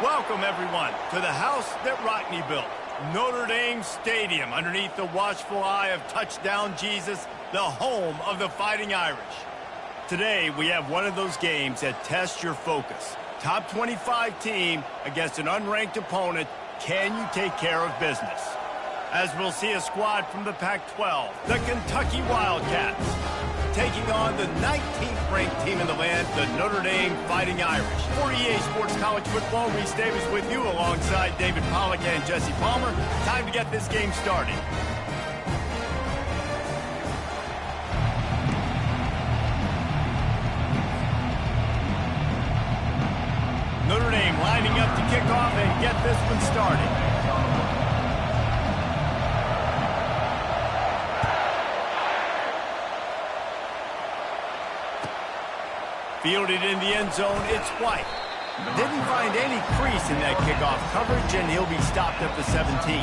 Welcome, everyone, to the house that Rockney built. Notre Dame Stadium, underneath the watchful eye of Touchdown Jesus, the home of the Fighting Irish. Today, we have one of those games that tests your focus. Top 25 team against an unranked opponent. Can you take care of business? As we'll see a squad from the Pac-12, the Kentucky Wildcats, taking on the 19th ranked team in the land, the Notre Dame Fighting Irish. For EA Sports College Football, Reese Davis with you alongside David Pollack and Jesse Palmer. Time to get this game started. Notre Dame lining up to kick off and get this one started. Fielded in the end zone, it's White. Didn't find any crease in that kickoff coverage, and he'll be stopped at the 17.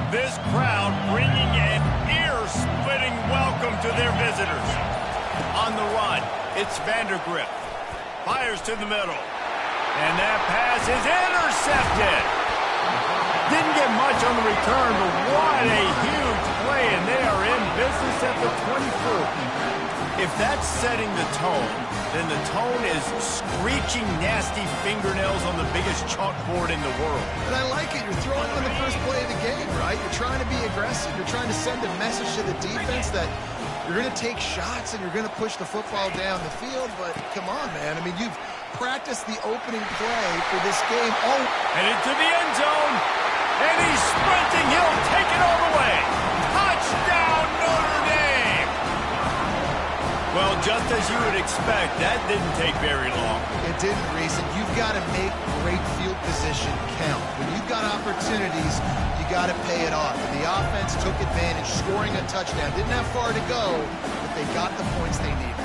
This crowd bringing an ear-splitting welcome to their visitors. On the run, it's Vandergrift. Fires to the middle. And that pass is intercepted. Didn't get much on the return, but what a huge play, and they are in business at the 24. If that's setting the tone, then the tone is screeching nasty fingernails on the biggest chalkboard in the world. And I like it. You're throwing on the first play of the game, right? You're trying to be aggressive. You're trying to send a message to the defense that you're going to take shots and you're going to push the football down the field. But come on, man. I mean, you've practiced the opening play for this game. Oh, and into the end zone. And he's sprinting. He'll take it all the way. Touchdown, Notre Dame. Well, just as you would expect, that didn't take very long. It didn't, Reese. And you've got to make great field position count. When you've got opportunities, you got to pay it off. And the offense took advantage, scoring a touchdown. Didn't have far to go, but they got the points they needed.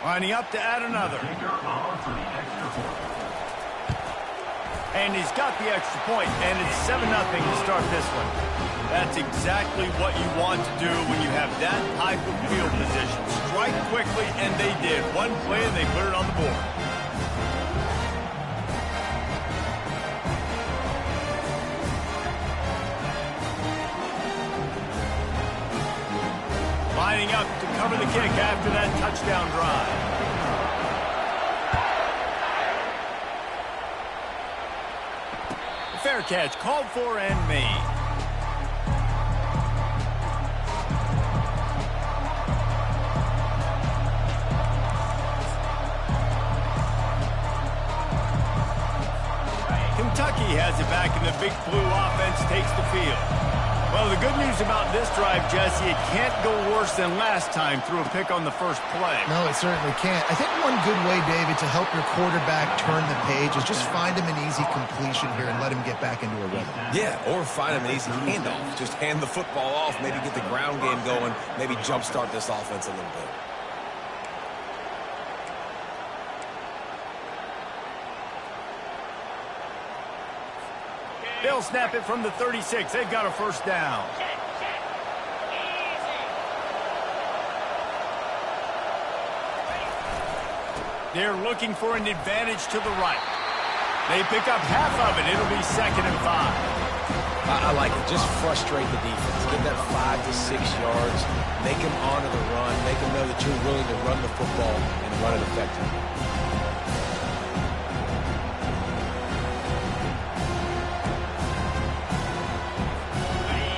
Lining up to add another. And he's got the extra point, and it's 7-0 to start this one. That's exactly what you want to do when you have that type of field position. Strike quickly, and they did. One play, and they put it on the board. Lining up to cover the kick after that touchdown drive. Fair catch called for and made. Kentucky has it back, and the big blue offense takes the field. Well, the good news about this drive, Jesse, it can't go worse than last time through a pick on the first play. No, it certainly can't. I think one good way, David, to help your quarterback turn the page is just find him an easy completion here and let him get back into a rhythm. Yeah, or find him an easy handoff. Just hand the football off, maybe get the ground game going, maybe jumpstart this offense a little bit. They'll snap it from the 36. They've got a first down. They're looking for an advantage to the right. They pick up half of it. It'll be 2nd and 5. I like it. Just frustrate the defense. Get that 5 to 6 yards. Make them honor the run. Make them know that you're willing to run the football and run it effectively.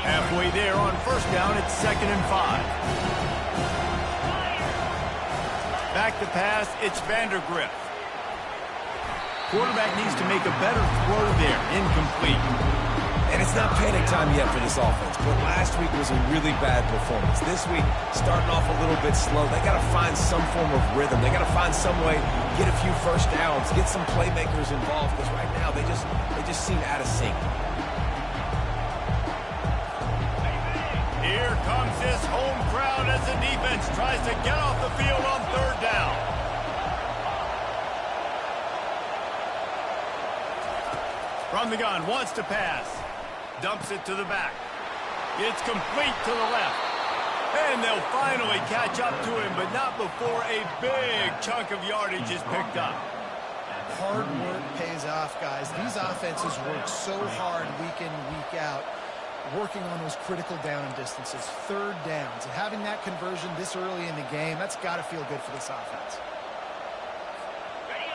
Halfway there on first down, it's 2nd and 5. Back to pass, it's Vandergrift. Quarterback needs to make a better throw there, incomplete. And it's not panic time yet for this offense, but last week was a really bad performance. This week, starting off a little bit slow. They got to find some form of rhythm. They got to find some way, get a few first downs, get some playmakers involved, because right now they just seem out of sync. Here comes this home crowd as the defense tries to get off the field on third down. From the gun, wants to pass. Dumps it to the back. It's complete to the left. And they'll finally catch up to him, but not before a big chunk of yardage is picked up. Hard work pays off, guys. These offenses work so hard week in, week out, working on those critical down and distances, third downs. And having that conversion this early in the game, that's got to feel good for this offense.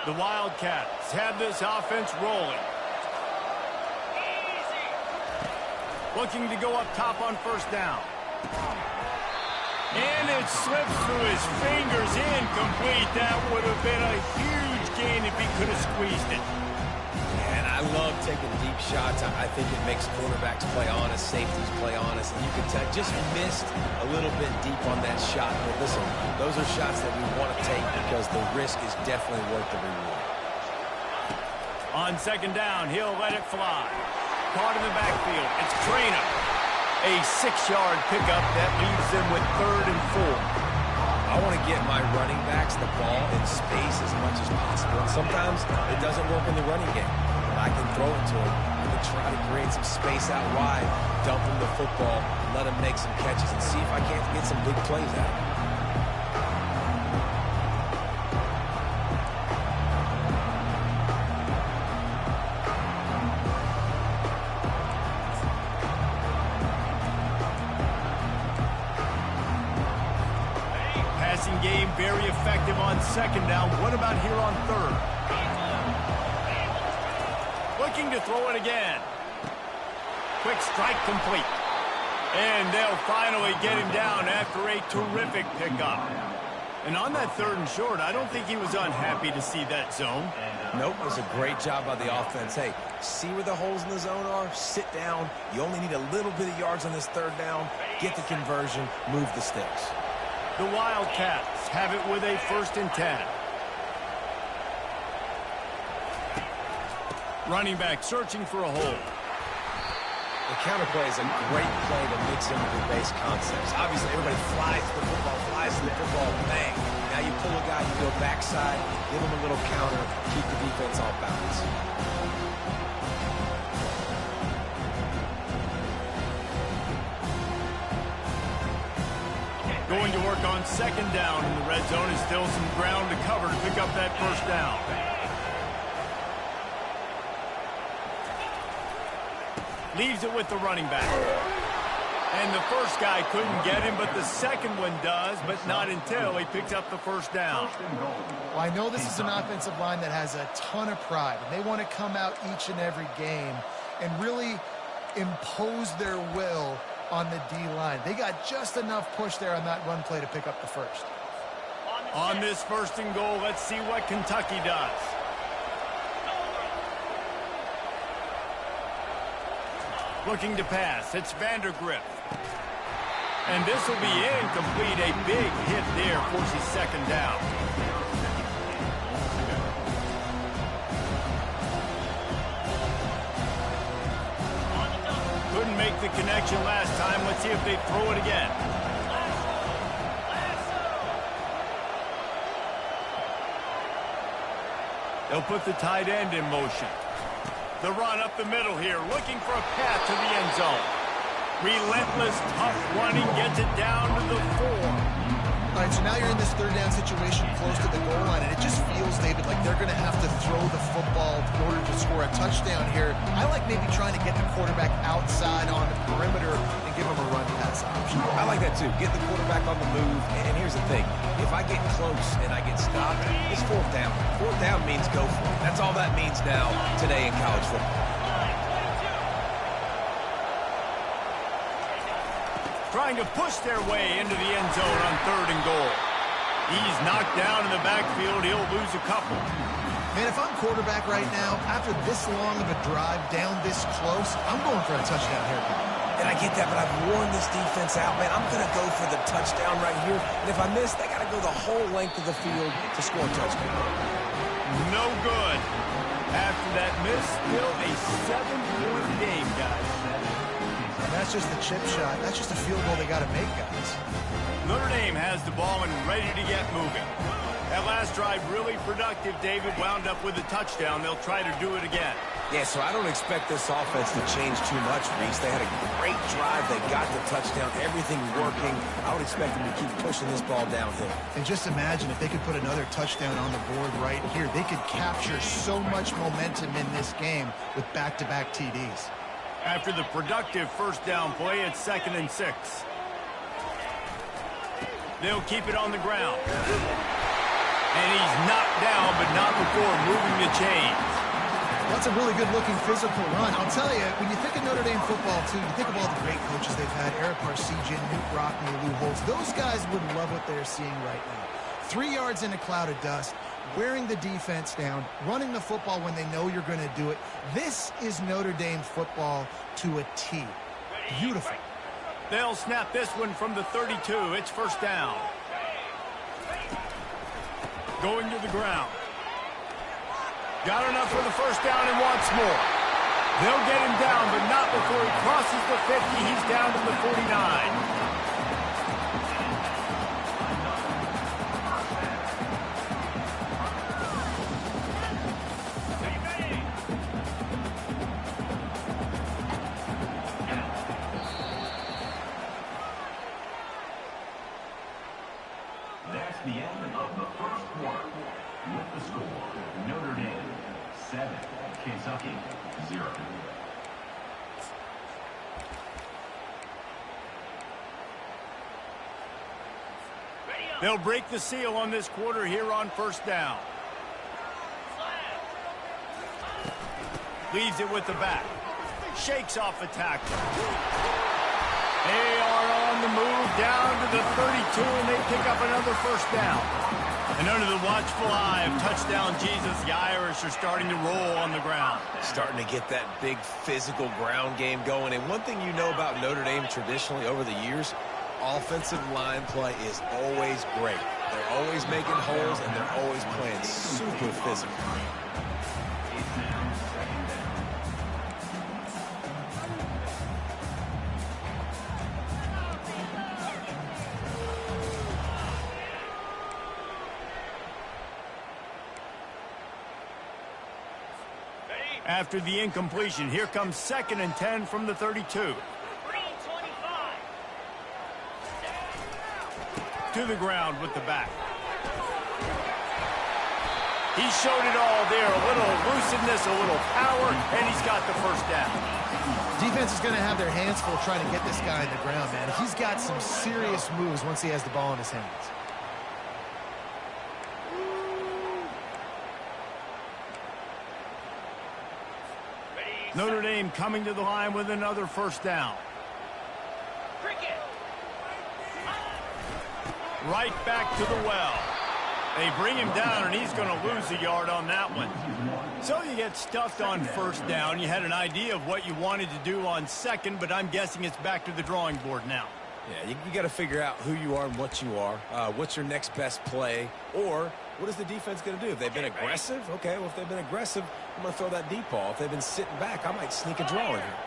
The Wildcats have this offense rolling. Looking to go up top on first down. And it slips through his fingers, incomplete. That would have been a huge gain if he could have squeezed it. And I love taking deep shots. I think it makes quarterbacks play honest, safeties play honest. And you can tell, just missed a little bit deep on that shot. But listen, those are shots that we want to take because the risk is definitely worth the reward. On second down, he'll let it fly. Caught in the backfield. It's Trainer. A 6-yard pickup that leaves them with 3rd and 4. I want to get my running backs the ball in space as much as possible. And sometimes it doesn't work in the running game. But I can throw it to him. I can try to create some space out wide, dump him the football, let him make some catches, and see if I can't get some big plays out of him. Game very effective on second down. What about here on third? Looking to throw it again. Quick strike complete. And they'll finally get him down after a terrific pickup. And on that 3rd and short, I don't think he was unhappy to see that zone. Nope, it was a great job by the offense. Hey, see where the holes in the zone are? Sit down. You only need a little bit of yards on this 3rd down. Get the conversion. Move the sticks. The Wildcats have it with a 1st and 10. Running back searching for a hole. The counter play is a great play to mix in with the base concepts. Obviously, everybody flies to the football, bang. Now you pull a guy, you go backside, give him a little counter, keep the defense off balance. Going to work on second down in the red zone. Is still some ground to cover to pick up that first down. Leaves it with the running back. And the first guy couldn't get him, but the second one does, but not until he picks up the first down. Well, I know this is an offensive line that has a ton of pride, and they want to come out each and every game and really impose their will on the D-line. They got just enough push there on that run play to pick up the first. On this 1st and goal, let's see what Kentucky does. Looking to pass. It's Vandergrift. And this will be incomplete. A big hit there forces second down. Couldn't make the connection last time. Let's see if they throw it again. They'll put the tight end in motion. The run up the middle here, looking for a path to the end zone. Relentless, tough running, gets it down to the 4. All right, so now you're in this 3rd down situation close to the goal line, and it just feels, David, like they're going to have to throw the football in order to score a touchdown here. I like maybe trying to get the quarterback outside on the perimeter and give him a run pass option. I like that too. Get the quarterback on the move. And here's the thing. If I get close and I get stopped, it's 4th down. 4th down means go for it. That's all that means now today in college football. Trying to push their way into the end zone on 3rd and goal. He's knocked down in the backfield. He'll lose a couple. Man, if I'm quarterback right now, after this long of a drive down this close, I'm going for a touchdown haircut. And I get that, but I've worn this defense out, man. I'm going to go for the touchdown right here. And if I miss, they got to go the whole length of the field to score a touchdown. No good. After that miss, still a 7-point game, guys. And that's just the chip shot. That's just a field goal they got to make, guys. Notre Dame has the ball and ready to get moving. That last drive really productive. David wound up with a touchdown. They'll try to do it again. Yeah, so I don't expect this offense to change too much, Reese. They had a great drive. They got the touchdown. Everything working. I would expect them to keep pushing this ball downhill. And just imagine if they could put another touchdown on the board right here. They could capture so much momentum in this game with back-to-back TDs. After the productive first down play, it's 2nd and 6. They'll keep it on the ground. And he's knocked down, but not before moving the chains. That's a really good-looking physical run. I'll tell you, when you think of Notre Dame football, too, you think of all the great coaches they've had, Eric Parsegian, Newt Rockne, Lou Holtz. Those guys would love what they're seeing right now. 3 yards in a cloud of dust, wearing the defense down, running the football when they know you're going to do it. This is Notre Dame football to a T. Beautiful. They'll snap this one from the 32. It's first down. Going to the ground. Got enough for the first down and wants more. They'll get him down, but not before he crosses the 50. He's down to the 49. That's the end of the first quarter. With the score, Notre Dame 7, Kentucky 0. They'll break the seal on this quarter here on first down. Leaves it with the back. Shakes off a tackle. They are on the move down to the 32, and they pick up another first down. And under the watchful eye of touchdown Jesus, the Irish are starting to roll on the ground. Starting to get that big physical ground game going. And one thing you know about Notre Dame traditionally over the years, offensive line play is always great. They're always making holes, and they're always playing super physical. After the incompletion, here comes 2nd and 10 from the 32. To the ground with the back. He showed it all there. A little elusiveness, a little power, and he's got the first down. Defense is going to have their hands full trying to get this guy in the ground, man. He's got some serious moves once he has the ball in his hands. Notre Dame coming to the line with another first down. Right back to the well. They bring him down, and he's going to lose a yard on that one. So you get stuffed on first down. You had an idea of what you wanted to do on second, but I'm guessing it's back to the drawing board now. Yeah, you got to figure out who you are and what you are. What's your next best play? Or what is the defense going to do? If they've been aggressive, okay, well, if they've been aggressive, I'm going to throw that deep ball. If they've been sitting back, I might sneak a draw in here.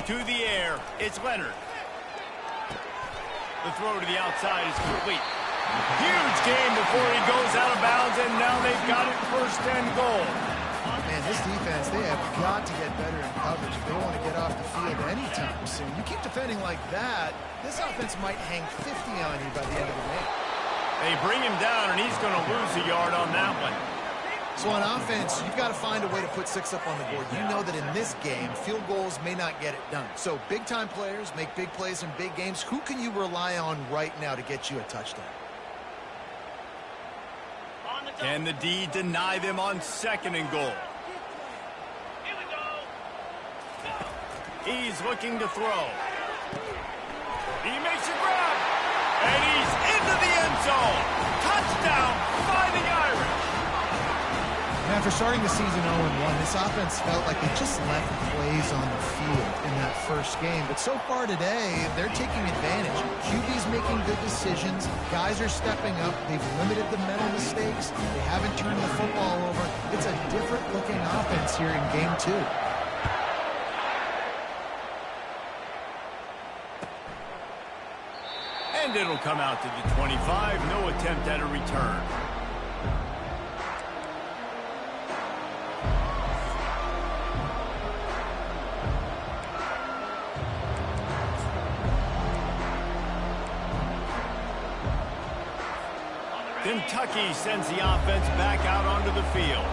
To the air, it's Leonard. The throw to the outside is complete. Huge game before he goes out of bounds, and now they've got it first and goal. Man, this defense, they have got to get better in coverage if they want to get off the field anytime soon. You keep defending like that, this offense might hang 50 on you by the end of the game. They bring him down, and he's going to lose a yard on that one. So on offense, you've got to find a way to put 6 up on the board. You know that in this game, field goals may not get it done. So big-time players make big plays in big games. Who can you rely on right now to get you a touchdown? Can the D deny them on 2nd and goal? He's looking to throw. He makes a grab, and he's into the end zone. Touchdown, Fighting Irish. After starting the season 0-1, this offense felt like they just left plays on the field in that first game. But so far today, they're taking advantage. QB's making good decisions. Guys are stepping up. They've limited the mental mistakes. They haven't turned the football over. It's a different-looking offense here in Game 2. And it'll come out to the 25. No attempt at a return. Kentucky sends the offense back out onto the field.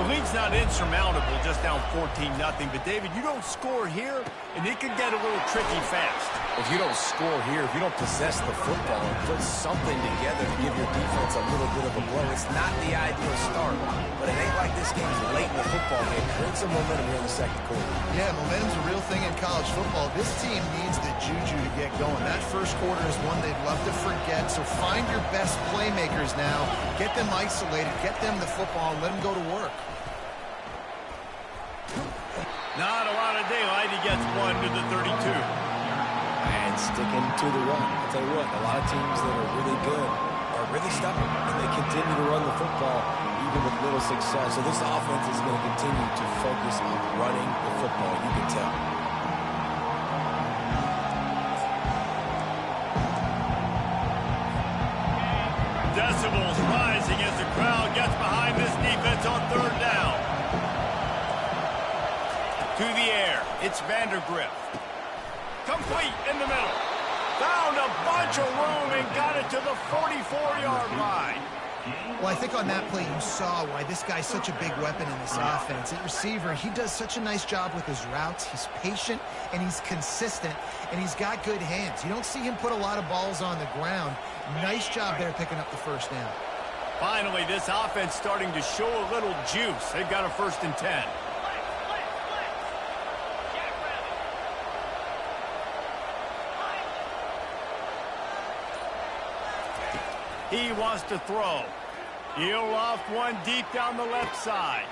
The lead's not insurmountable, just down 14-0. But, David, you don't score here, and it could get a little tricky fast. If you don't score here, if you don't possess the football and put something together to give your defense a little bit of a blow, it's not the ideal start. But it ain't like this game's late in the football game. Create some momentum here in the second quarter. Yeah, momentum's a real thing in college football. This team needs the juju to get going. That first quarter is one they'd love to forget. So find your best playmakers now. Get them isolated. Get them the football and let them go to work. Not a lot of daylight. He gets one to the 32. And sticking to the run. I'll tell you what, a lot of teams that are really good are really stubborn, and they continue to run the football even with little success. So this offense is going to continue to focus on running the football, you can tell. Decibels rising as the crowd gets behind this defense on third down. To the air, it's Vandergrift. Complete in the middle. Found a bunch of room and got it to the 44-yard line. Well, I think on that play you saw why this guy's such a big weapon in this offense. At receiver, he does such a nice job with his routes. He's patient, and he's consistent, and he's got good hands. You don't see him put a lot of balls on the ground. Nice job there picking up the first down. Finally, this offense starting to show a little juice. They've got a 1st and 10. He wants to throw. He'll loft one deep down the left side.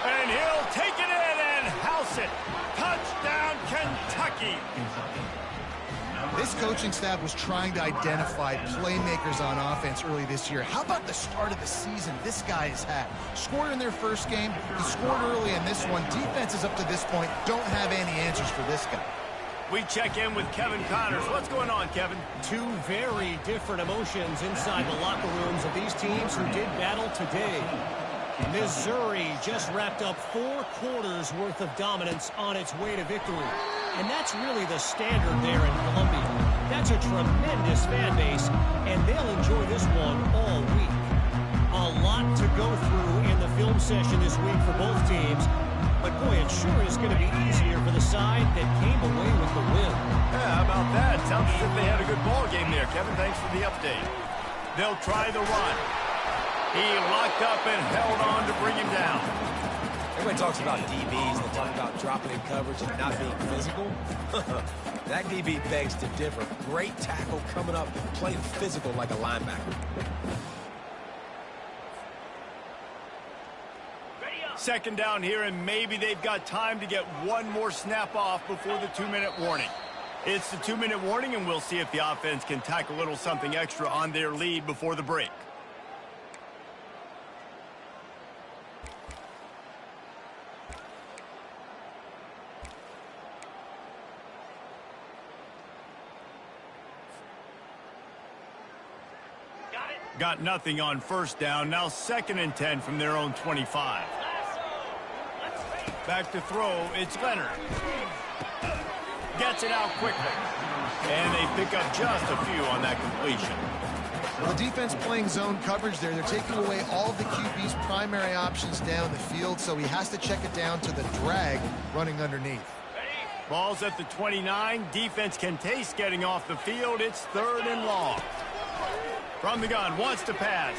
And he'll take it in and house it. Touchdown, Kentucky. This coaching staff was trying to identify playmakers on offense early this year. How about the start of the season this guy has had? Scored in their first game. He scored early in this one. Defenses up to this point don't have any answers for this guy. We check in with Kevin Connors. What's going on, Kevin? Two very different emotions inside the locker rooms of these teams who did battle today. Missouri just wrapped up 4 quarters worth of dominance on its way to victory. And that's really the standard there in Columbia. That's a tremendous fan base, and they'll enjoy this one all week. A lot to go through in the film session this week for both teams. But, boy, it sure is going to be easier for the side that came away with the win. Yeah, how about that? Sounds as if they had a good ball game there, Kevin. Thanks for the update. They'll try the run. He locked up and held on to bring him down. Everybody talks about DBs. They talk about dropping in coverage and not being physical. That DB begs to differ. Great tackle coming up, playing physical like a linebacker. Second down here, and maybe they've got time to get one more snap off before the 2-minute warning. It's the 2-minute warning, and we'll see if the offense can tack a little something extra on their lead before the break. Got nothing on first down. Now 2nd and 10 from their own 25. Back to throw, it's Leonard. Gets it out quickly. And they pick up just a few on that completion. Well, the defense playing zone coverage there. They're taking away all of the QB's primary options down the field, so he has to check it down to the drag running underneath. Ball's at the 29. Defense can taste getting off the field. It's 3rd and long. From the gun, wants to pass.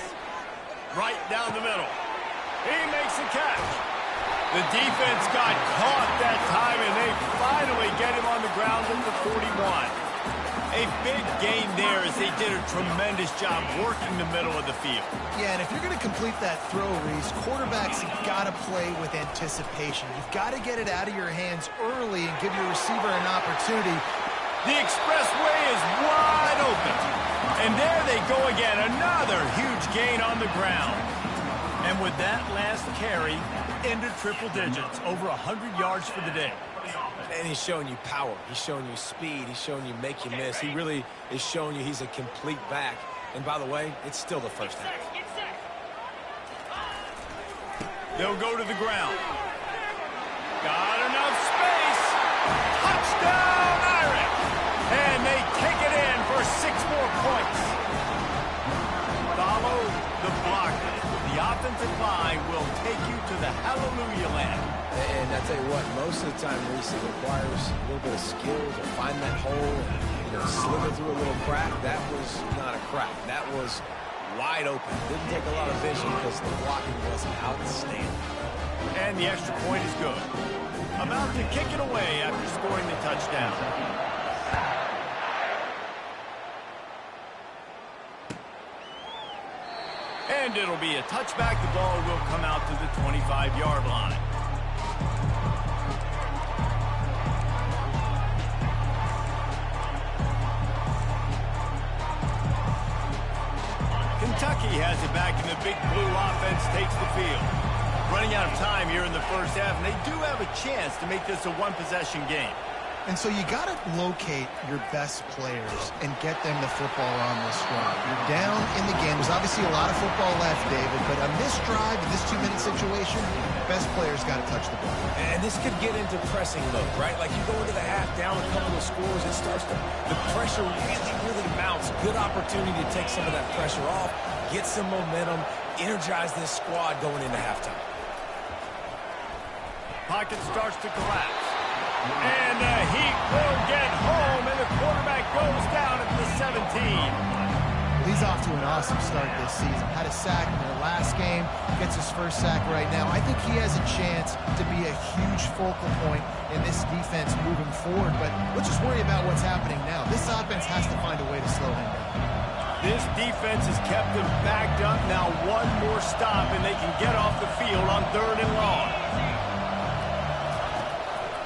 Right down the middle. He makes the catch. The defense got caught that time, and they finally get him on the ground at the 41. A big gain there as they did a tremendous job working the middle of the field. Yeah, and if you're going to complete that throw, Reese, quarterbacks have got to play with anticipation. You've got to get it out of your hands early and give your receiver an opportunity. The expressway is wide open. And there they go again, another huge gain on the ground. And with that last carry, into triple digits, over 100 yards for the day. And he's showing you power. He's showing you speed. He's showing you make you miss. He really is showing you he's a complete back. And by the way, it's still the first half. They'll go to the ground. Got enough space. Touchdown, Irish. And they take it in for 6 more points. Follow the blocker. The offensive line will take you to the hallelujah land. And I tell you what, most of the time, Reese, it requires a little bit of skill to find that hole and slither through a little crack. That was not a crack. That was wide open. Didn't take a lot of vision because the blocking was outstanding. And the extra point is good. About to kick it away after scoring the touchdown. And it'll be a touchback. The ball will come out to the 25-yard line. Kentucky has it back, and the big blue offense takes the field. Running out of time here in the first half, and they do have a chance to make this a one-possession game. And so you got to locate your best players and get them the football on this drive. You're down in the game. There's obviously a lot of football left, David, but on this drive, in this 2-minute situation, best players got to touch the ball. And this could get into pressing mode, right? Like you go into the half down a couple of scores, it starts to, the pressure really mounts. Good opportunity to take some of that pressure off, get some momentum, energize this squad going into halftime. Pocket starts to collapse. And the Heat will get home, and the quarterback goes down at the 17. He's off to an awesome start this season. Had a sack in their last game, gets his first sack right now. I think he has a chance to be a huge focal point in this defense moving forward, but let's just worry about what's happening now. This offense has to find a way to slow him down. This defense has kept them backed up. Now one more stop, and they can get off the field on 3rd and long.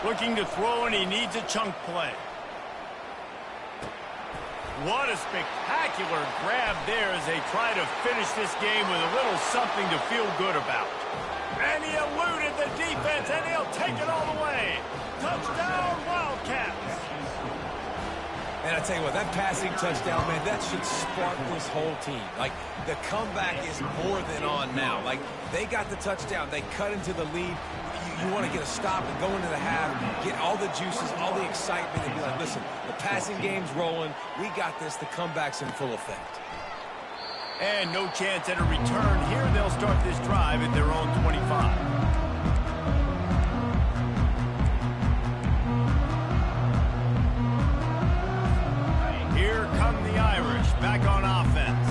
Looking to throw, and he needs a chunk play. What a spectacular grab there as they try to finish this game with a little something to feel good about. And he eluded the defense, and he'll take it all the way. Touchdown, Wildcats. And I tell you what, that passing touchdown, man, that should spark this whole team. Like, the comeback is more than on now. Like, they got the touchdown. They cut into the lead. You want to get a stop and go into the half, get all the juices, all the excitement, and be like, listen, the passing game's rolling. We got this. The comeback's in full effect. And no chance at a return here. They'll start this drive at their own 25. Here come the Irish back on offense.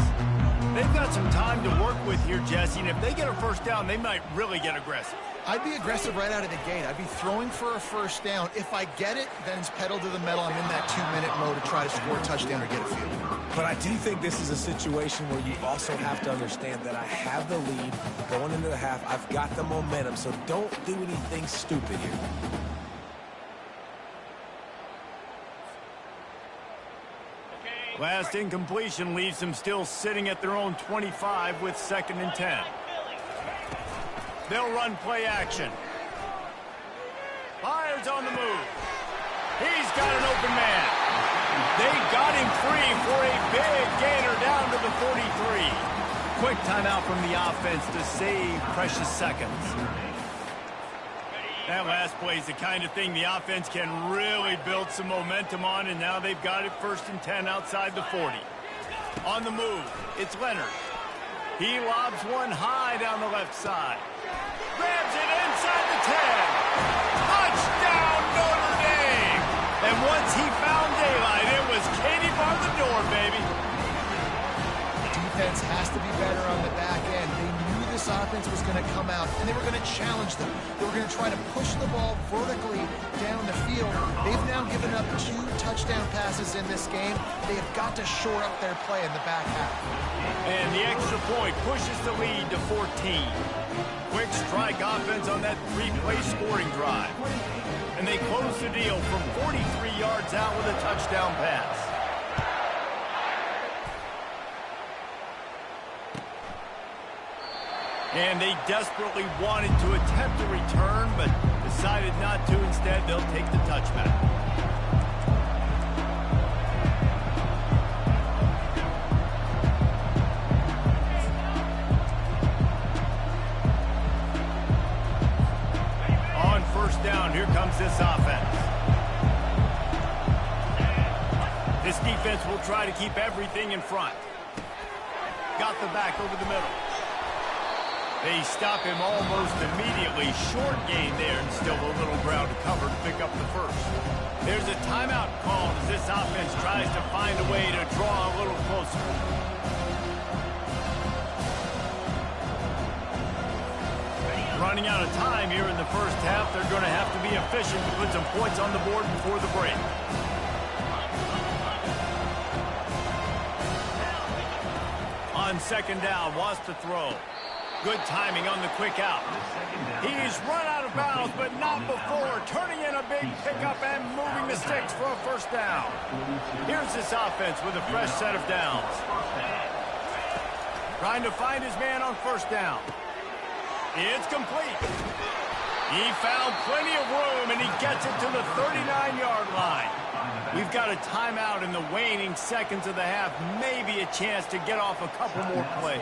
They've got some time to work with here, Jesse, and if they get a first down, they might really get aggressive. I'd be aggressive right out of the gate. I'd be throwing for a first down. If I get it, then it's pedal to the metal. I'm in that 2-minute mode to try to score a touchdown or get a field. But I do think this is a situation where you also have to understand that I have the lead going into the half. I've got the momentum, so don't do anything stupid here. Last incompletion leaves them still sitting at their own 25 with 2nd and 10. They'll run play action. Fires on the move. He's got an open man. They got him free for a big gainer down to the 43. Quick timeout from the offense to save precious seconds. That last play is the kind of thing the offense can really build some momentum on, and now they've got it 1st and 10 outside the 40. On the move, it's Leonard. He lobs one high down the left side. Grabs it inside the 10. Touchdown, Notre Dame! And once he found daylight, it was Katie bar the door, baby. defense has to be better on the back end. They knew this offense was going to come out, and they were going to challenge them. They were going to try to push the ball vertically down the field. They've now given up 2 touchdown passes in this game. They have got to shore up their play in the back half. And the extra point pushes the lead to 14. Quick strike offense on that 3-play scoring drive. And they close the deal from 43 yards out with a touchdown pass. And they desperately wanted to attempt a return, but decided not to. Instead, they'll take the touchback. On first down, here comes this offense. This defense will try to keep everything in front. Got the back over the middle. They stop him almost immediately. Short gain there, and still a little ground to cover to pick up the first. There's a timeout called as this offense tries to find a way to draw a little closer. Running out of time here in the first half. They're going to have to be efficient to put some points on the board before the break. On second down, wants to throw. Good timing on the quick out. He's run out of bounds, but not before. Turning in a big pickup and moving the sticks for a first down. Here's this offense with a fresh set of downs. Trying to find his man on first down. It's complete. He found plenty of room, and he gets it to the 39-yard line. We've got a timeout in the waning seconds of the half. Maybe a chance to get off a couple more plays.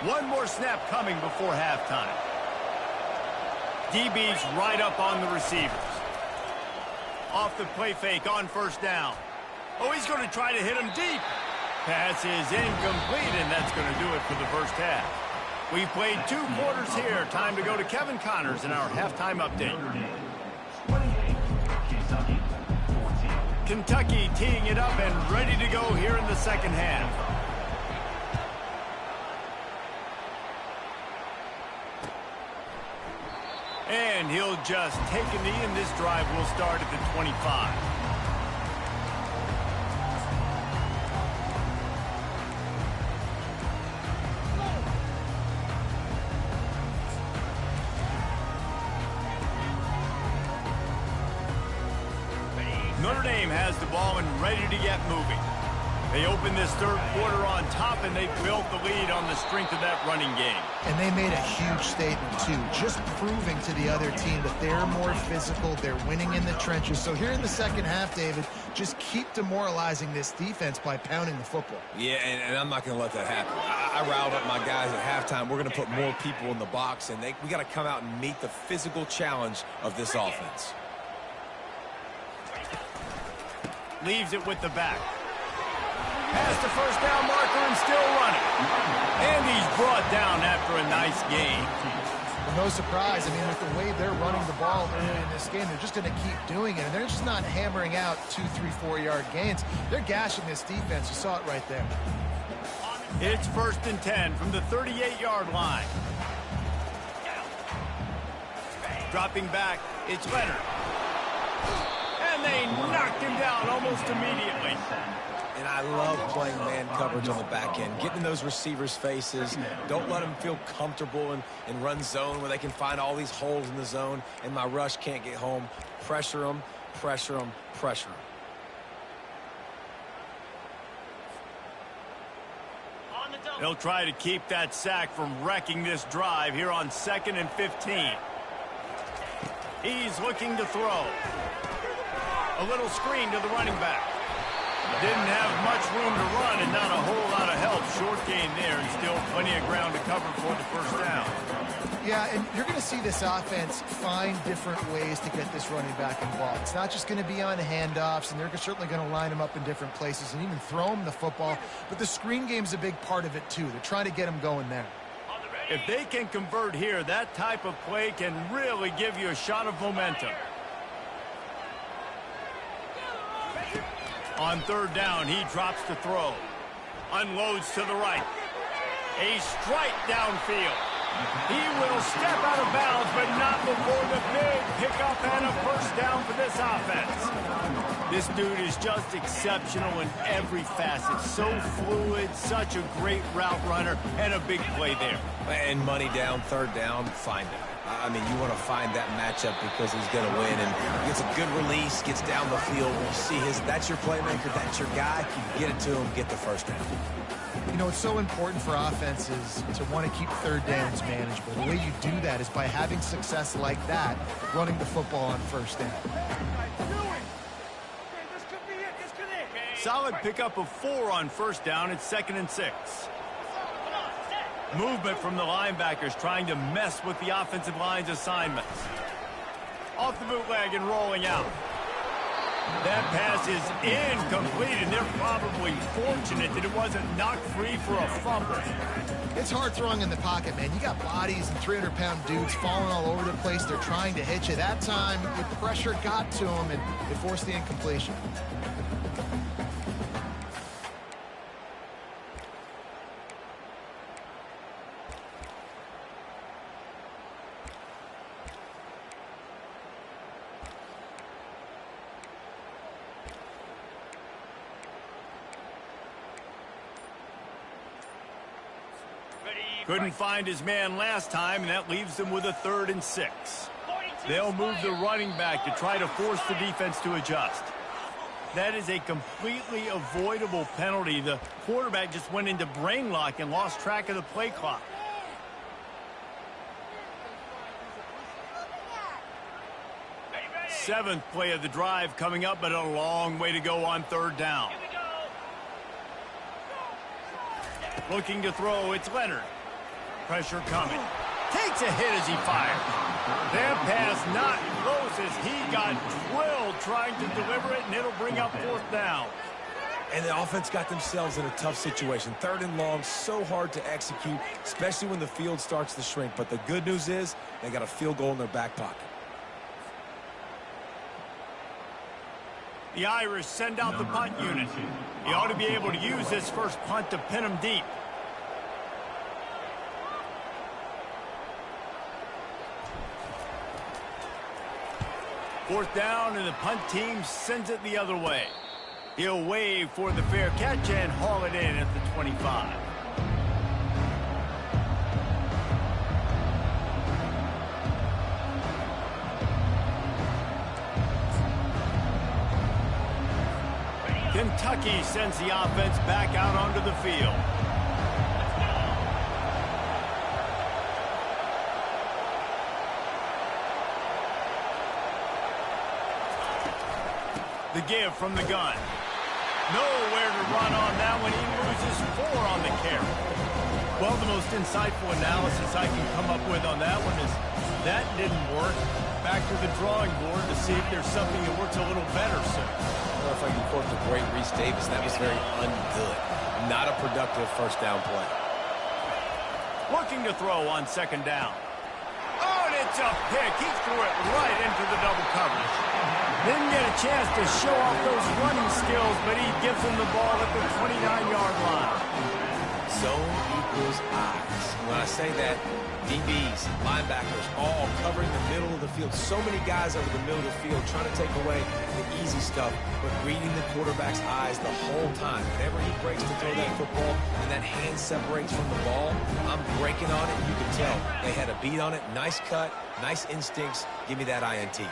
One more snap coming before halftime. DB's right up on the receivers. Off the play fake on first down. Oh, he's going to try to hit him deep. Pass is incomplete, and that's going to do it for the first half. We've played 2 quarters here. Time to go to Kevin Connors in our halftime update. Kentucky teeing it up and ready to go here in the second half. And he'll just take a knee, and this drive will start at the 25. Notre Dame has the ball and ready to get moving. They open this third quarter on top, and they built the lead on the strength of that running game. And they made a huge statement, too, just proving to the other team that they're more physical, they're winning in the trenches. So here in the second half, David, just keep demoralizing this defense by pounding the football. Yeah, and I'm not going to let that happen. I riled up my guys at halftime. We're going to put more people in the box, and we got to come out and meet the physical challenge of this offense. Leaves it with the back. Past the first down marker and still running. And he's brought down after a nice gain. Well, no surprise. I mean, with the way they're running the ball early in this game, they're just going to keep doing it. And they're just not hammering out 2, 3, 4-yard gains. They're gashing this defense. You saw it right there. It's 1st and 10 from the 38-yard line. Dropping back, it's Leonard. And they knocked him down almost immediately. And I love playing man coverage on the back end, getting in those receivers' faces. Don't let them feel comfortable in run zone where they can find all these holes in the zone and my rush can't get home. Pressure them, pressure them, pressure them. They'll try to keep that sack from wrecking this drive here on 2nd and 15. He's looking to throw. A little screen to the running back. Didn't have much room to run and not a whole lot of help. Short gain there and still plenty of ground to cover for the first down. Yeah, and you're going to see this offense find different ways to get this running back involved. It's not just going to be on handoffs, and they're certainly going to line him up in different places and even throw him the football. But the screen game's a big part of it, too. They're trying to get him going there. If they can convert here, that type of play can really give you a shot of momentum. On third down, he drops to throw. Unloads to the right. A strike downfield. He will step out of bounds, but not before the big pickup and a first down for this offense. This dude is just exceptional in every facet. So fluid, such a great route runner, and a big play there. And money down, third down, find him. I mean, you want to find that matchup because he's going to win. And he gets a good release, gets down the field. When you see that's your playmaker, that's your guy. Get it to him, get the first down. You know, it's so important for offenses to want to keep third downs manageable. The way you do that is by having success like that, running the football on first down. Solid pickup of 4 on first down. It's 2nd and 6. Movement from the linebackers trying to mess with the offensive line's assignments. Off the bootleg and rolling out. That pass is incomplete, and they're probably fortunate that it wasn't knocked free for a fumble. It's hard throwing in the pocket, man. You got bodies and 300-pound dudes falling all over the place. They're trying to hit you. That time, the pressure got to them, and it forced the incompletion. Couldn't find his man last time, and that leaves them with a 3rd and 6. They'll move the running back to try to force the defense to adjust. That is a completely avoidable penalty. The quarterback just went into brain lock and lost track of the play clock. Seventh play of the drive coming up, but a long way to go on third down. Looking to throw, it's Leonard. Pressure coming. Takes a hit as he fires. That pass not close as he got drilled trying to deliver it, and it'll bring up 4th down. And the offense got themselves in a tough situation. 3rd and long, so hard to execute, especially when the field starts to shrink. But the good news is they got a field goal in their back pocket. The Irish send out the punt unit. He ought to be able to use this first punt to pin him deep. Fourth down, and the punt team sends it the other way. He'll wave for the fair catch and haul it in at the 25. Kentucky sends the offense back out onto the field. The give from the gun. Nowhere to run on that one. He loses 4 on the carry. Well, the most insightful analysis I can come up with on that one is that didn't work. Back to the drawing board to see if there's something that works a little better soon. Well, if I can quote the great Reese Davis, that was very ungood. Not a productive first down play. Looking to throw on 2nd down. Oh, and it's a pick. He threw it right into the double coverage. Didn't get a chance to show off those running skills, but he gives him the ball at the 29-yard line. Zone equals eyes. When I say that, DBs, linebackers, all covering the middle of the field. So many guys over the middle of the field trying to take away the easy stuff, but reading the quarterback's eyes the whole time. Whenever he breaks to throw that football and that hand separates from the ball, I'm breaking on it. You can tell they had a beat on it. Nice cut, nice instincts. Give me that INT.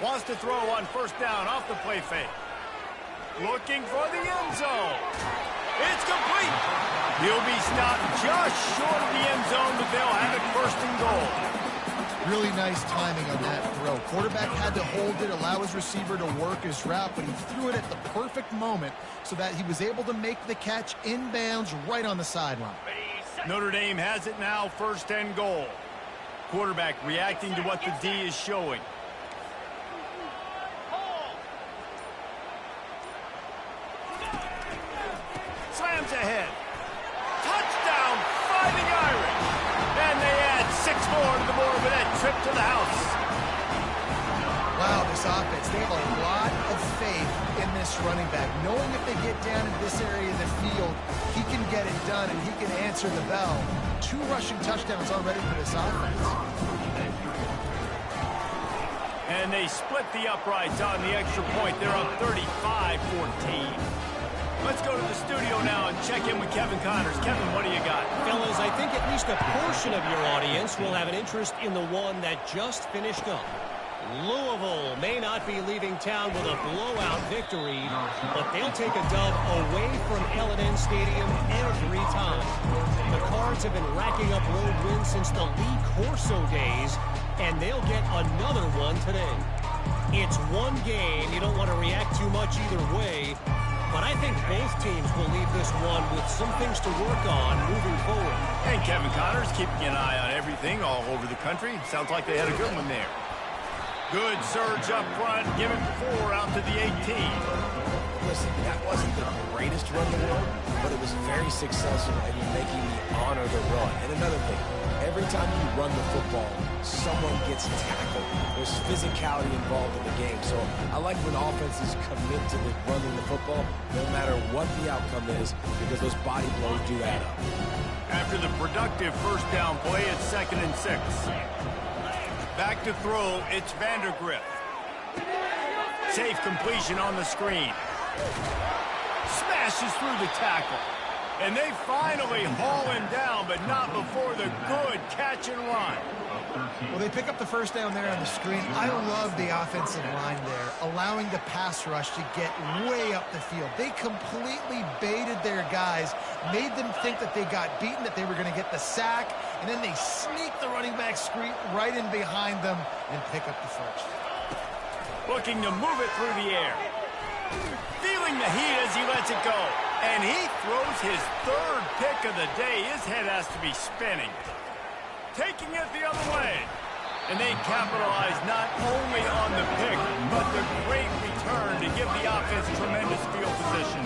Wants to throw on first down off the play fake. Looking for the end zone. It's complete. He'll be stopped just short of the end zone, but they'll have it 1st and goal. Really nice timing on that throw. Quarterback had to hold it, allow his receiver to work his route, but he threw it at the perfect moment so that he was able to make the catch inbounds right on the sideline. Notre Dame has it now, 1st and goal. Quarterback reacting to what the D is showing. Slams ahead. Touchdown, Fighting Irish. And they add 6 more to the board with trip to the house. Wow, this offense, they have a lot of faith in this running back. Knowing if they get down in this area of the field, he can get it done and he can answer the bell. 2 rushing touchdowns already for this offense. And they split the uprights on the extra point. They're up 35-14. Let's go to the studio now and check in with Kevin Connors. Kevin, what do you got? Fellas, I think at least a portion of your audience will have an interest in the one that just finished up. Louisville may not be leaving town with a blowout victory, but they'll take a dub away from L&N Stadium every time. The Cards have been racking up road wins since the Lee Corso days, and they'll get another one today. It's one game. You don't want to react too much either way, but I think both teams will leave this one with some things to work on moving forward. And Kevin Connors keeping an eye on everything all over the country. Sounds like they had a good one there. Good surge up front, giving 4 out to the 18. Listen, that wasn't the greatest run in the world, but it was very successful, and you're making me honor the run. And another thing, every time you run the football, someone gets tackled. There's physicality involved in the game. So I like when offenses commit to running the football, no matter what the outcome is, because those body blows do add up. After the productive first down play, it's 2nd and 6. Back to throw, it's Vandergrift. Safe completion on the screen. Smashes through the tackle. And they finally haul him down, but not before the good catch and run. Well, they pick up the first down there on the screen. I love the offensive line there, allowing the pass rush to get way up the field. They completely baited their guys, made them think that they got beaten, that they were going to get the sack, and then they sneak the running back screen right in behind them and pick up the first. Looking to move it through the air. Feeling the heat as he lets it go. And he throws his 3rd pick of the day. His head has to be spinning. Taking it the other way. And they capitalize not only on the pick, but the great return to give the offense tremendous field position.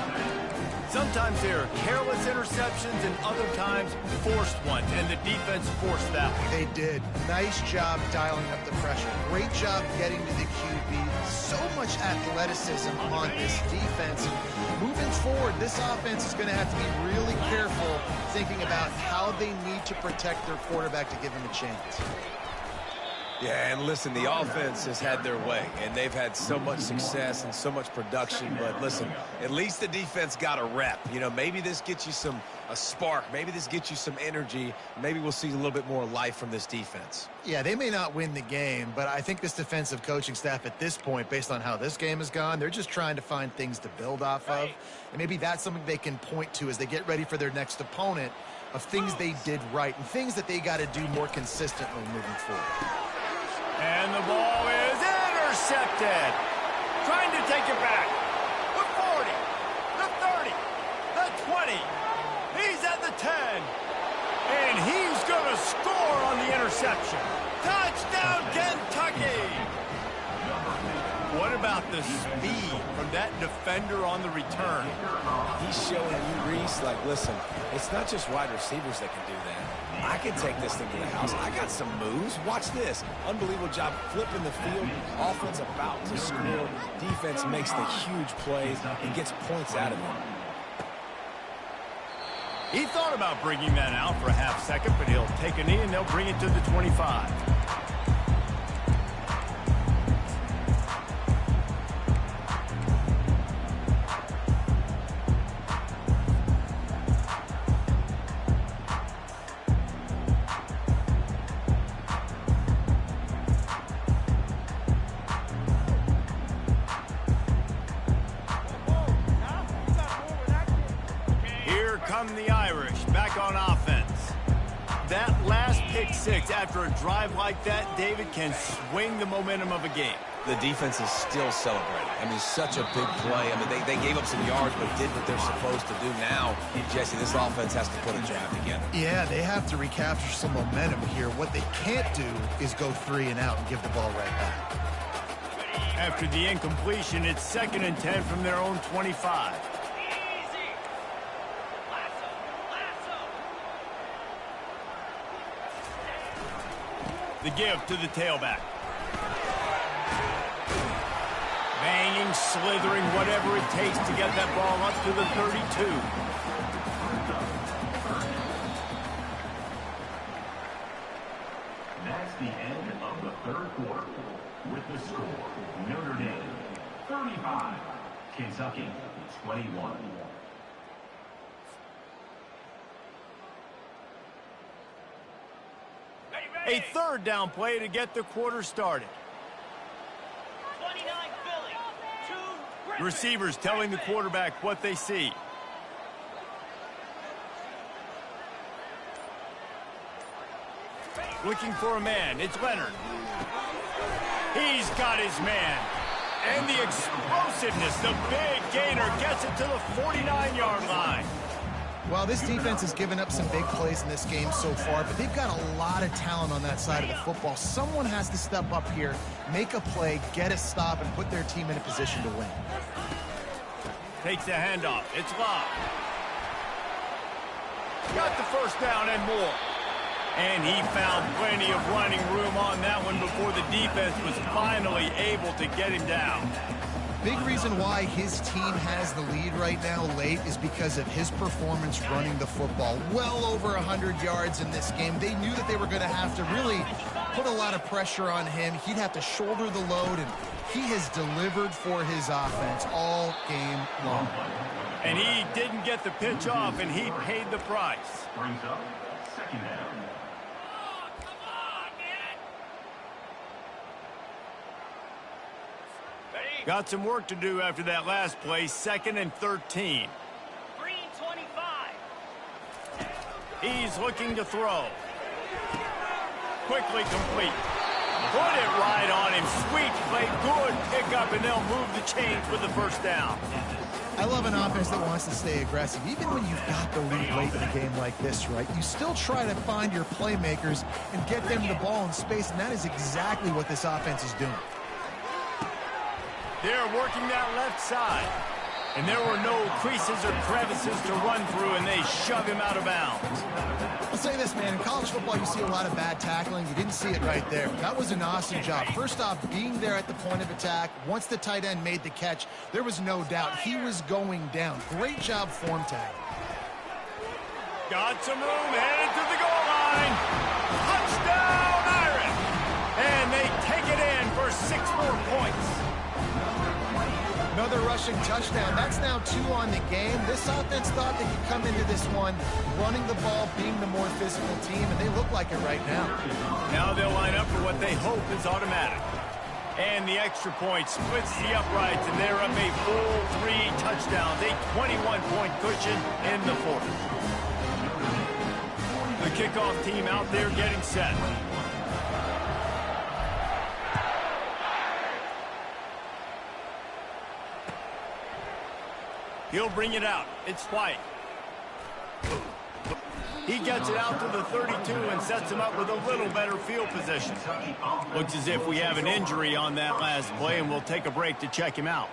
Sometimes there are careless interceptions and other times forced ones, and the defense forced that one. They did. Nice job dialing up the pressure. Great job getting to the QB. So much athleticism on this defense. And moving forward, this offense is going to have to be really careful thinking about how they need to protect their quarterback to give him a chance. Yeah, and listen, the offense has had their way, and they've had so much success and so much production. But listen, at least the defense got a rep. You know, maybe this gets you a spark. Maybe this gets you some energy. Maybe we'll see a little bit more life from this defense. Yeah, they may not win the game, but I think this defensive coaching staff at this point, based on how this game has gone, they're just trying to find things to build off of. And maybe that's something they can point to as they get ready for their next opponent, of things they did right and things that they got to do more consistently moving forward. And the ball is intercepted. Trying to take it back. The 40, the 30, the 20. He's at the 10. And he's going to score on the interception. Touchdown, Kentucky. What about the speed from that defender on the return? He's showing you, Reese, like, listen, it's not just wide receivers that can do that. I can take this thing to the house. I got some moves. Watch this. Unbelievable job flipping the field. Offense about to score. Defense makes the huge plays and gets points out of it. He thought about bringing that out for a half second, but he'll take a knee and they'll bring it to the 25. Come the Irish, back on offense. That last pick six after a drive like that, David, can swing the momentum of a game. The defense is still celebrating. I mean, such a big play. I mean, they gave up some yards, but did what they're supposed to do. Now, Jesse, this offense has to put a drive together. Yeah, they have to recapture some momentum here. What they can't do is go 3 and out and give the ball right back. After the incompletion, it's 2nd and 10 from their own 25. The give to the tailback. Banging, slithering, whatever it takes to get that ball up to the 32. That's the end of the third quarter. With the score, Notre Dame 35, Kentucky 21. A third down play to get the quarter started. 29 Philly, 2 Receivers telling the quarterback what they see. Looking for a man. It's Leonard. He's got his man. And the explosiveness, the big gainer gets it to the 49-yard line. Well, this defense has given up some big plays in this game so far, but they've got a lot of talent on that side of the football. Someone has to step up here, make a play, get a stop, and put their team in a position to win. Takes the handoff. It's Love. Got the first down and more. And he found plenty of running room on that one before the defense was finally able to get him down. Big reason why his team has the lead right now late is because of his performance running the football. Well over 100 yards in this game. They knew that they were going to have to really put a lot of pressure on him. He'd have to shoulder the load, and he has delivered for his offense all game long. And he didn't get the pitch off, and he paid the price. Brings up second down. Got some work to do after that last play, 2nd and 13. Green 25. He's looking to throw. Quickly complete. Put it right on him. Sweet play, good pickup, and they'll move the chains with the first down. I love an offense that wants to stay aggressive. Even when you've got the lead late in a game like this, right, you still try to find your playmakers and get them the ball in space, and that is exactly what this offense is doing. They're working that left side. And there were no creases or crevices to run through, and they shove him out of bounds. I'll say this, man. In college football, you see a lot of bad tackling. You didn't see it right there. That was an awesome job. First off, being there at the point of attack. Once the tight end made the catch, there was no doubt he was going down. Great job form tag. Got some room, headed to the goal line. Touchdown, Irish! And they take it in for 6 more points. Another rushing touchdown. That's now 2 on the game. This offense thought they could come into this one running the ball, being the more physical team, and they look like it right now. Now they'll line up for what they hope is automatic. And the extra point splits the uprights, and they're up a full 3 touchdowns, a 21-point cushion in the 4th. The kickoff team out there getting set. He'll bring it out. It's White. He gets it out to the 32 and sets him up with a little better field position. Looks as if we have an injury on that last play, and we'll take a break to check him out.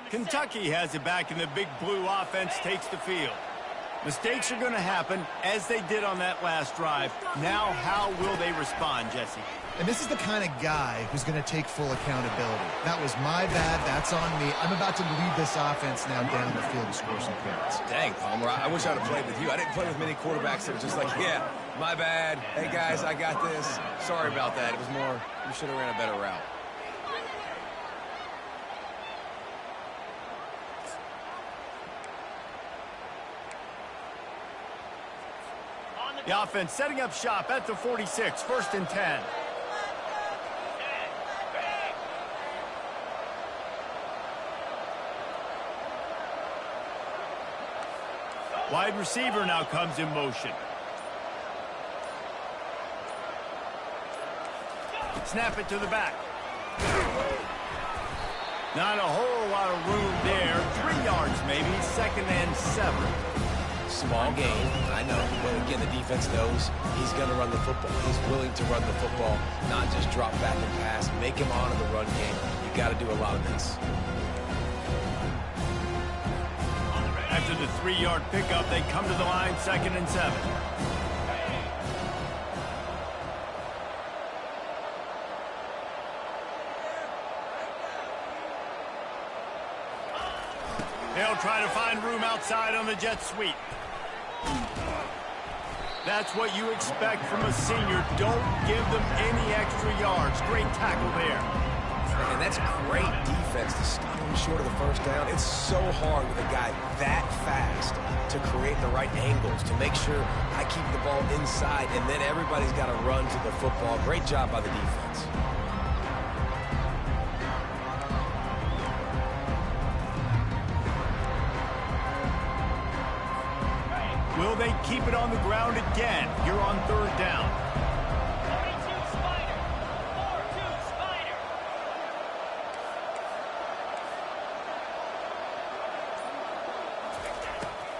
Kentucky has it back, and the big blue offense takes the field. Mistakes are going to happen, as they did on that last drive. Now, how will they respond, Jesse? And this is the kind of guy who's going to take full accountability. That was my bad. That's on me. I'm about to lead this offense now down the field to score some points. Dang, Palmer, I wish I would have played with you. I didn't play with many quarterbacks that were just like, yeah, my bad. Hey, guys, I got this. Sorry about that. It was more, you should have ran a better route. The offense setting up shop at the 46, 1st and 10. Wide receiver now comes in motion. Snap it to the back. Not a whole lot of room there. 3 yards maybe, 2nd and 7. Small game, I know, but again, the defense knows he's going to run the football. He's willing to run the football, not just drop back and pass, make him honor the run game. You got to do a lot of this. After the 3-yard pickup, they come to the line, 2nd and 7. They'll try to find room outside on the jet sweep. That's what you expect from a senior. Don't give them any extra yards. Great tackle there. And that's great defense to stop him short of the first down. It's so hard with a guy that fast to create the right angles, to make sure I keep the ball inside, and then everybody's got to run to the football. Great job by the defense. Will they keep it on the ground again here on 3rd down? 42 Spider. 4-2 Spider.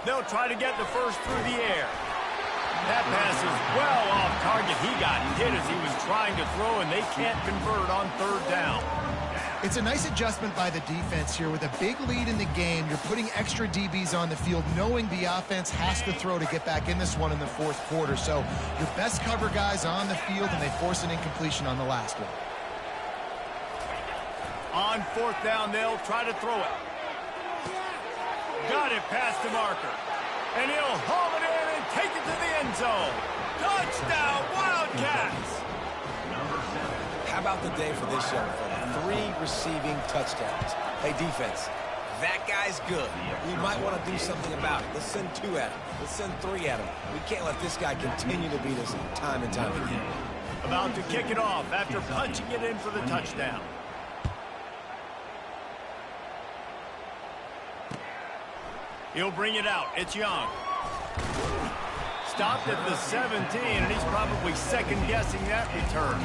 They'll try to get the first through the air. That pass is well off target. He got hit as he was trying to throw, and they can't convert on 3rd down. It's a nice adjustment by the defense here. With a big lead in the game, you're putting extra DBs on the field, knowing the offense has to throw to get back in this one in the 4th quarter. So your best cover guys on the field, and they force an incompletion on the last one. On 4th down, they'll try to throw it. Got it past the marker. And he'll haul it in and take it to the end zone. Touchdown, Wildcats! How about the day for this young fella? 3 receiving touchdowns. Hey, defense, that guy's good. We might want to do something about it. Let's send 2 at him. Let's send 3 at him. We can't let this guy continue to beat us time and time again. About to kick it off after punching it in for the touchdown. He'll bring it out. It's Young. Stopped at the 17, and he's probably second-guessing that return.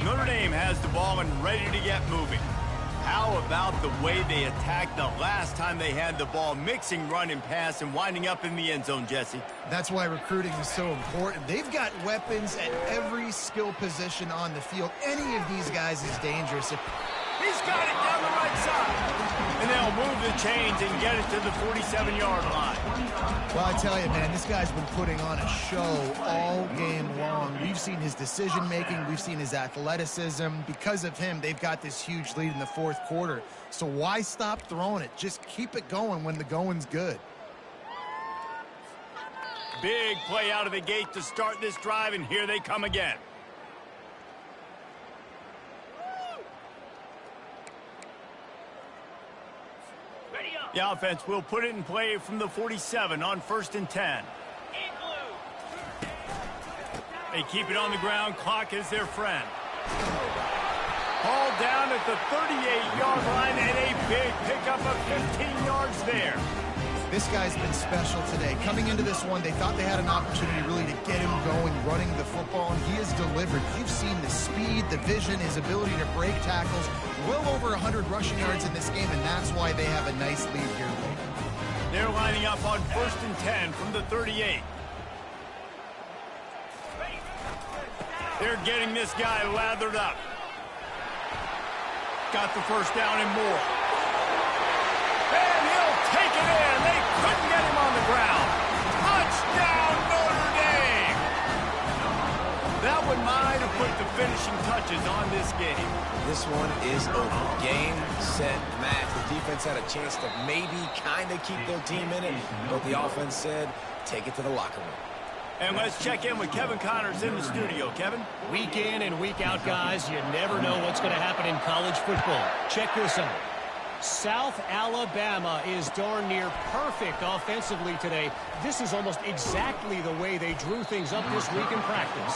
Notre Dame has the ball and ready to get moving. How about the way they attacked the last time they had the ball, mixing run and pass and winding up in the end zone, Jesse? That's why recruiting is so important. They've got weapons at every skill position on the field. Any of these guys is dangerous. He's got it down the right side. And they'll move the chains and get it to the 47-yard line. Well, I tell you, man, this guy's been putting on a show all game long. We've seen his decision-making. We've seen his athleticism. Because of him, they've got this huge lead in the 4th quarter. So why stop throwing it? Just keep it going when the going's good. Big play out of the gate to start this drive, and here they come again. The offense will put it in play from the 47 on 1st and 10. They keep it on the ground. Clock is their friend. Hauled down at the 38-yard line, and a big pickup of 15 yards there. This guy's been special today. Coming into this one, they thought they had an opportunity really to get him going, running the football, and he has delivered. You've seen the speed, the vision, his ability to break tackles. Well over 100 rushing yards in this game, and that's why they have a nice lead here late. They're lining up on 1st and 10 from the 38. They're getting this guy lathered up. Got the first down and more. And he'll take it in. They couldn't get him on the ground. Touchdown, Notre Dame! That one might have put the finishing touches on this game. This one is over. Game, set, match. The defense had a chance to maybe kind of keep their team in it, but the offense said, take it to the locker room. And let's check in with Kevin Connors in the studio. Kevin? Week in and week out, guys, you never know what's going to happen in college football. Check this out. South Alabama is darn near perfect offensively today. This is almost exactly the way they drew things up this week in practice.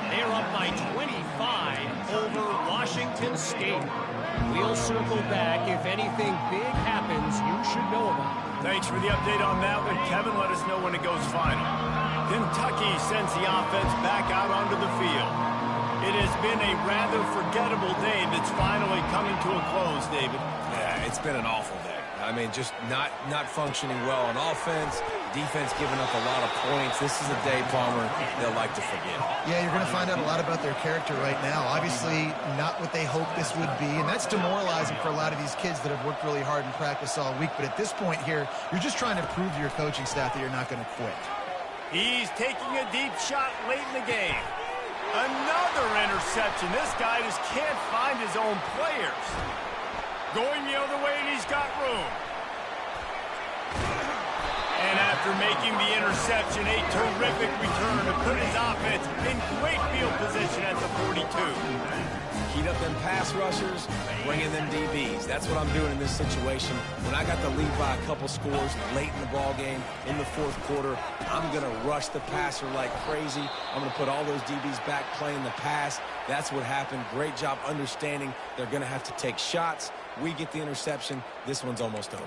They're up by 25 over Washington State. We'll circle back. If anything big happens, you should know about it. Thanks for the update on that one, Kevin. Let us know when it goes final. Kentucky sends the offense back out onto the field. It has been a rather forgettable day that's finally coming to a close, David. Yeah, it's been an awful day. I mean, just not functioning well on offense. defense giving up a lot of points. This is a day, Palmer, they'll like to forget. Yeah, you're going to find out a lot about their character right now. Obviously, not what they hoped this would be, and that's demoralizing for a lot of these kids that have worked really hard in practice all week. But at this point here, you're just trying to prove to your coaching staff that you're not going to quit. He's taking a deep shot late in the game. Another interception. This guy just can't find his own players. Going the other way, and he's got room. And after making the interception, a terrific return to put his offense in great field position at the 42. Heat up them pass rushers, bring in them DBs. That's what I'm doing in this situation. When I got the lead by a couple scores late in the ball game, in the fourth quarter, I'm going to rush the passer like crazy. I'm going to put all those DBs back playing the pass. That's what happened. Great job understanding they're going to have to take shots. We get the interception. This one's almost over.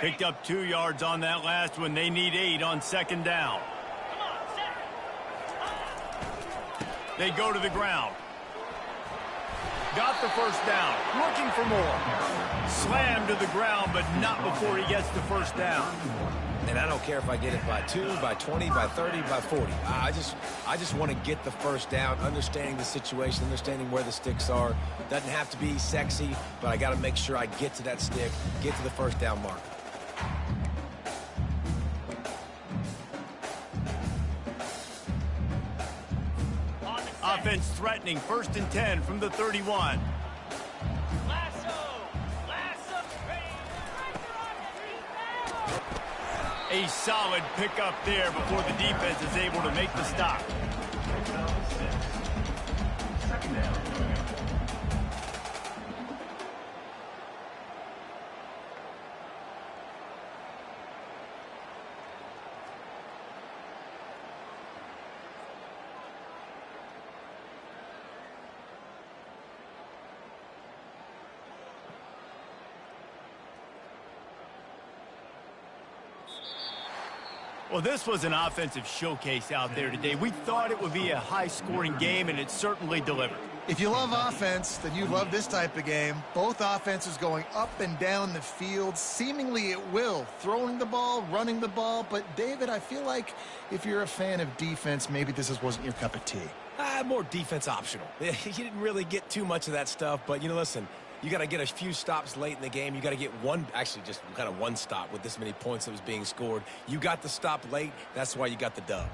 Picked up 2 yards on that last one. They need 8 on second down. They go to the ground. Got the first down. Looking for more. Slammed to the ground, but not before he gets the first down. And I don't care if I get it by 2, by 20, by 30, by 40. I just want to get the first down, understanding the situation, understanding where the sticks are. Doesn't have to be sexy, but I got to make sure I get to that stick, get to the first down mark. Offense threatening, 1st and 10 from the 31. A solid pickup there before the defense is able to make the stop. Second down. Well, this was an offensive showcase out there today. We thought it would be a high-scoring game, and it certainly delivered. If you love offense, then you love this type of game. Both offenses going up and down the field, seemingly at will, throwing the ball, running the ball. But, David, I feel like if you're a fan of defense, maybe this wasn't your cup of tea. More defense optional. You didn't really get too much of that stuff, but, listen, you got to get a few stops late in the game. You got to get just kind of one stop with this many points that was being scored. You got the stop late. That's why you got the dub.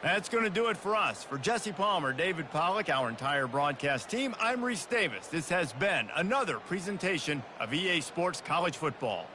That's going to do it for us. For Jesse Palmer, David Pollack, our entire broadcast team, I'm Reese Davis. This has been another presentation of EA Sports College Football.